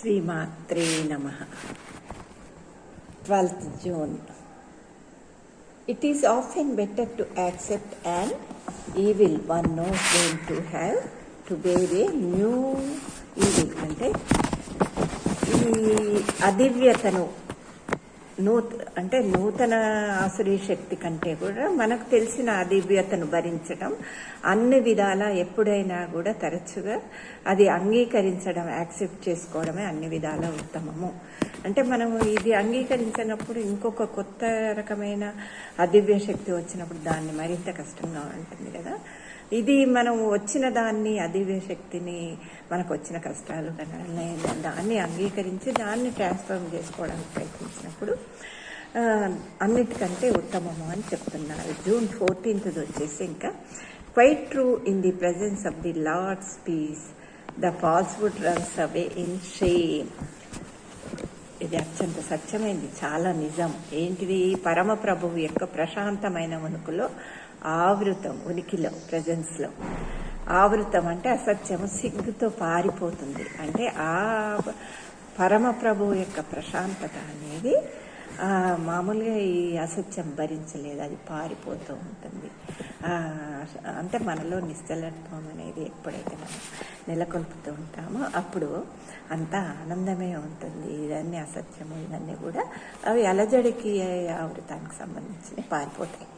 శ్రీమాత్రే నమః. 12th June. It is often better to accept an evil one knows than to have to bear a new evil. అంటే ఈ అదివ్యతను నూతన ఆసురీ శక్తి కంటే కూడా మనకు తెలిసిన అదివ్యతను భరించడం అన్ని విధాల ఎప్పుడైనా కూడా తరచుగా అది అంగీకరించడం, యాక్సెప్ట్ చేసుకోవడమే అన్ని విధాల ఉత్తమము. అంటే మనము ఇది అంగీకరించినప్పుడు ఇంకొక కొత్త రకమైన అదివ్య శక్తి వచ్చినప్పుడు దాన్ని మరింత కష్టంగా ఉంటుంది కదా. ఇది మనం వచ్చిన దాన్ని, అదివ్య శక్తిని, మనకు వచ్చిన కష్టాలు దాన్ని అంగీకరించి దాన్ని ట్రాన్స్ఫార్మ్ చేసుకోవడానికి ప్రయత్నించినప్పుడు అన్నిటికంటే ఉత్తమము అని చెప్తున్నారు. June 14th వచ్చేసి ఇంకా quite true in the presence of the lord's peace the falsehood runs away in shame. ఇది అత్యంత సత్యమైంది, చాలా నిజం. ఏంటిది? పరమ ప్రభువు యొక్క ప్రశాంతమైన ఉనికిలో ఆవృతం, ఉనికిలో, ప్రెజెన్స్లో ఆవృతం అంటే అసత్యము సిగ్గుతో పారిపోతుంది. అంటే ఆ పరమ ప్రభువు యొక్క ప్రశాంతత అనేది మామూలుగా ఈ అసత్యం భరించలేదు, అది పారిపోతూ ఉంటుంది. అంటే మనలో నిశ్చలత్వం అనేది ఎప్పుడైతే మనం నెలకొల్పుతూ ఉంటామో అప్పుడు అంతా ఆనందమే ఉంటుంది. ఇవన్నీ అసత్యము, ఇవన్నీ కూడా అవి అలజడికి ఆవృతానికి సంబంధించి పారిపోతాయి.